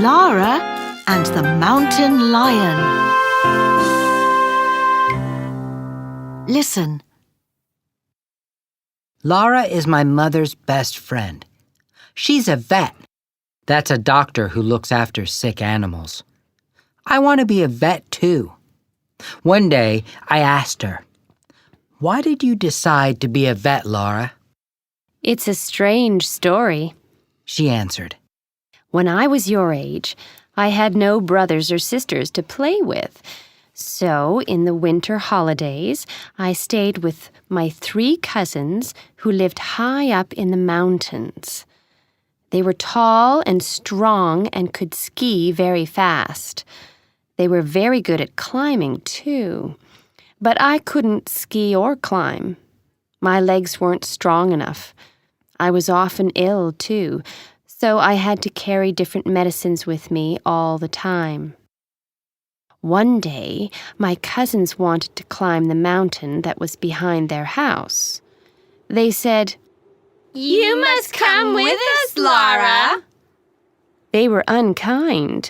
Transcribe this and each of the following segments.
Lara and the Mountain Lion. Listen. Lara is my mother's best friend. She's a vet. That's a doctor who looks after sick animals. I want to be a vet too. One day, I asked her, "Why did you decide to be a vet, Lara?" "It's a strange story," she answered. "When I was your age, I had no brothers or sisters to play with. So, in the winter holidays, I stayed with my 3 cousins who lived high up in the mountains. They were tall and strong and could ski very fast. They were very good at climbing, too. But I couldn't ski or climb. My legs weren't strong enough. I was often ill, too, so I had to carry different medicines with me all the time. One day, my cousins wanted to climb the mountain that was behind their house. They said, "You must come with us, Lara." They were unkind.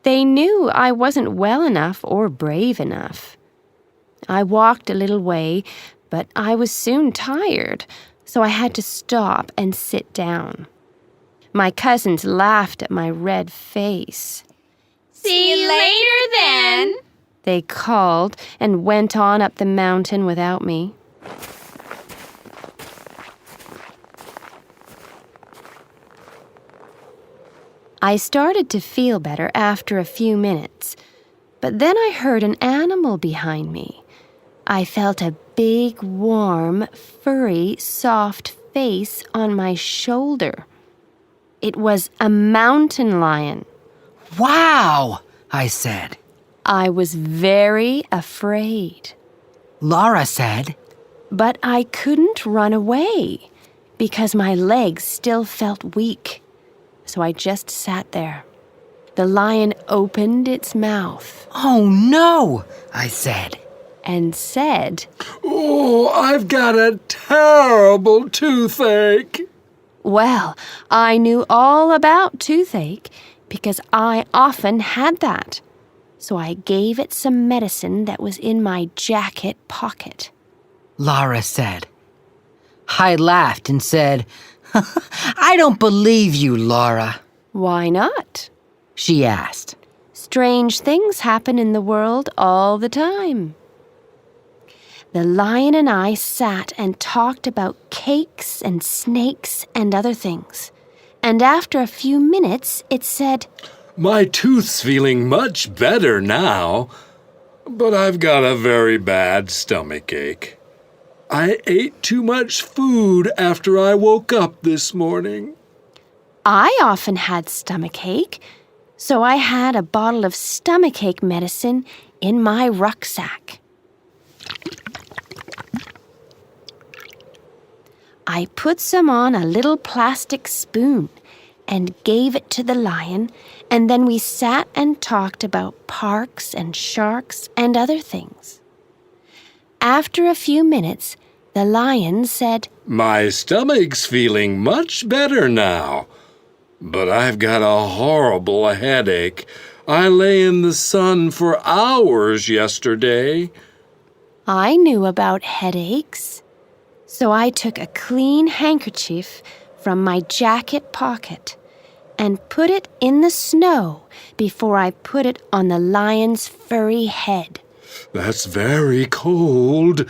They knew I wasn't well enough or brave enough. I walked a little way, but I was soon tired, so I had to stop and sit down. My cousins laughed at my red face. "See you later, then," they called and went on up the mountain without me. I started to feel better after a few minutes, but then I heard an animal behind me. I felt a big, warm, furry, soft face on my shoulder. It was a mountain lion. "Wow!" I said. I was very afraid. Lara said, But I couldn't run away because my legs still felt weak. So I just sat there. The lion opened its mouth. "Oh no," I said. And said, "Oh, I've got a terrible toothache." Well, I knew all about toothache because I often had that. So I gave it some medicine that was in my jacket pocket. Lara said. I laughed and said, "I don't believe you, Lara." Why not? She asked. Strange things happen in the world all the time. The lion and I sat and talked about cakes and snakes and other things. And after a few minutes, it said, "My tooth's feeling much better now, but I've got a very bad stomachache. I ate too much food after I woke up this morning." I often had stomachache, so I had a bottle of stomachache medicine in my rucksack. I put some on a little plastic spoon and gave it to the lion, and then we sat and talked about parks and sharks and other things. After a few minutes, the lion said, "My stomach's feeling much better now, but I've got a horrible headache. I lay in the sun for hours yesterday." I knew about headaches, so I took a clean handkerchief from my jacket pocket and put it in the snow before I put it on the lion's furry head. "That's very cold,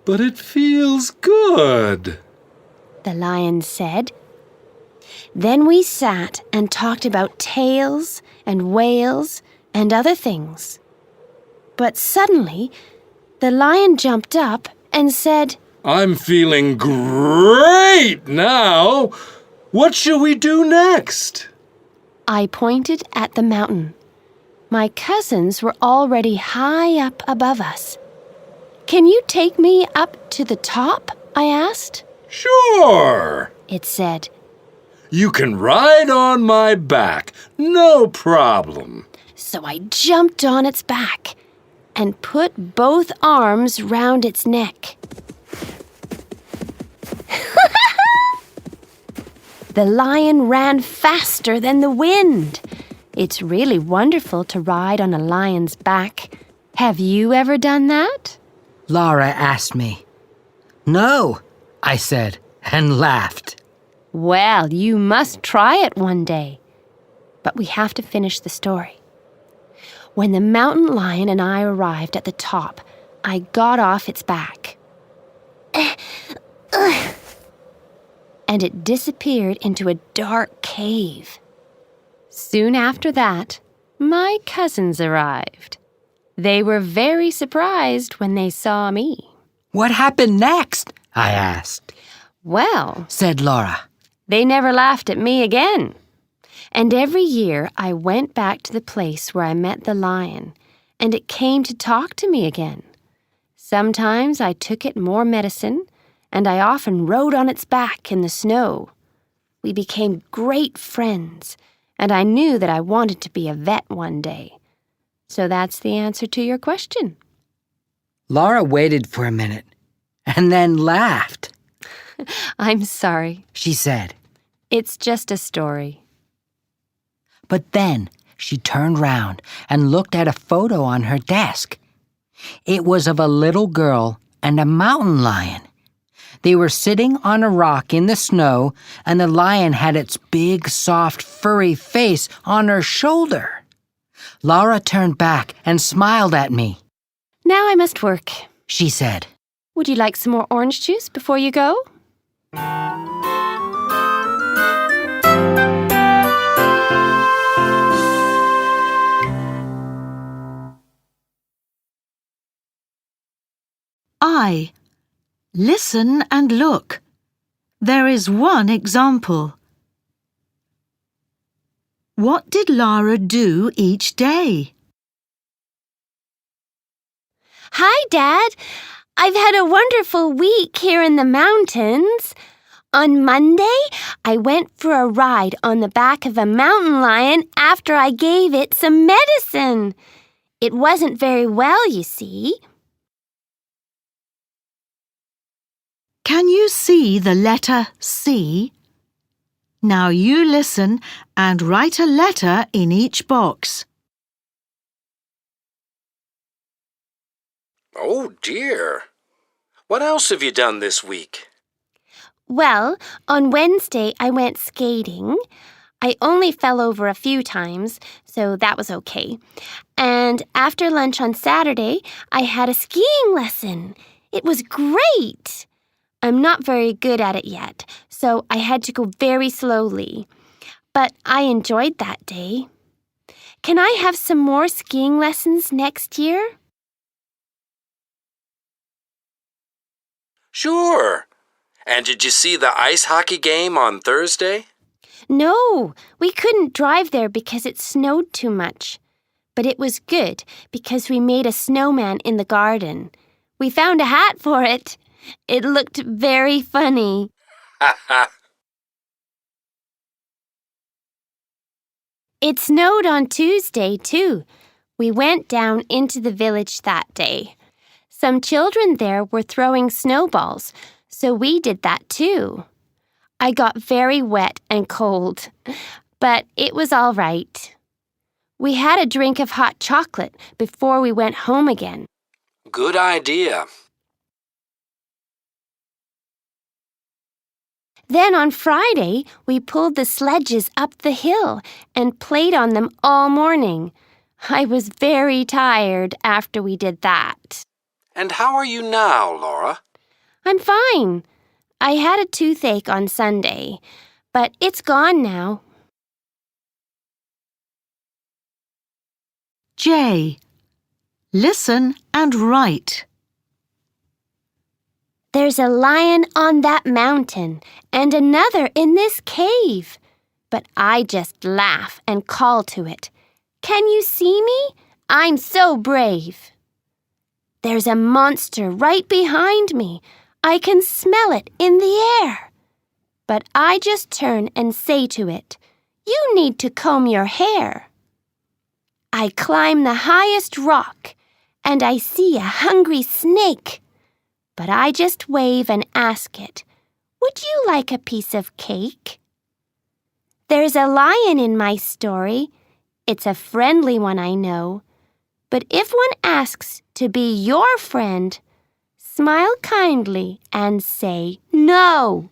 but it feels good," the lion said. Then we sat and talked about tails and whales and other things. But suddenly, the lion jumped up and said, "I'm feeling great now. What shall we do next?" I pointed at the mountain. My cousins were already high up above us. "Can you take me up to the top?" I asked. "Sure," It said. "You can ride on my back, no problem." So I jumped on its back and put both arms round its neck. The lion ran faster than the wind. It's really wonderful to ride on a lion's back. Have you ever done that? Laura asked me. No, I said, and laughed. Well, you must try it one day. But we have to finish the story. When the mountain lion and I arrived at the top, I got off its back. And it disappeared into a dark cave. Soon after that, my cousins arrived. They were very surprised when they saw me. What happened next? I asked. Well, Said Laura. they never laughed at me again. And every year I went back to the place where I met the lion, and it came to talk to me again. Sometimes I took it more medicine, and I often rode on its back in the snow. We became great friends, and I knew that I wanted to be a vet one day. So that's the answer to your question. Laura waited for a minute and then laughed. I'm sorry. She said. It's just a story. But then she turned round and looked at a photo on her desk. It was of a little girl and a mountain lion. They were sitting on a rock in the snow, and the lion had its big, soft, furry face on her shoulder. Laura turned back and smiled at me. Now I must work. She said. Would you like some more orange juice before you go? I. Listen and look. There is one example. What did Lara do each day? Hi, Dad. I've had a wonderful week here in the mountains. On Monday, I went for a ride on the back of a mountain lion after I gave it some medicine. It wasn't very well, you see. Can you see the letter C? Now you listen and write a letter in each box. Oh, dear. What else have you done this week? Well, on Wednesday, I went skating. I only fell over a few times, so that was okay. And after lunch on Saturday, I had a skiing lesson. It was great. I'm not very good at it yet, so I had to go very slowly. But I enjoyed that day. Can I have some more skiing lessons next year? Sure. And did you see the ice hockey game on Thursday? No, we couldn't drive there because it snowed too much. But it was good because we made a snowman in the garden. We found a hat for it. It looked very funny. Ha ha. It snowed on Tuesday, too. We went down into the village that day. Some children there were throwing snowballs, so we did that too. I got very wet and cold, but it was all right. We had a drink of hot chocolate before we went home again. Good idea. Then on Friday, we pulled the sledges up the hill and played on them all morning. I was very tired after we did that. And how are you now, Laura? I'm fine. I had a toothache on Sunday, but it's gone now. J. Listen and write. There's a lion on that mountain and another in this cave. But I just laugh and call to it. Can you see me? I'm so brave. There's a monster right behind me. I can smell it in the air. But I just turn and say to it, you need to comb your hair. I climb the highest rock and I see a hungry snake. But I just wave and ask it, would you like a piece of cake? There's a lion in my story. It's a friendly one, I know. But if one asks to be your friend, smile kindly and say no.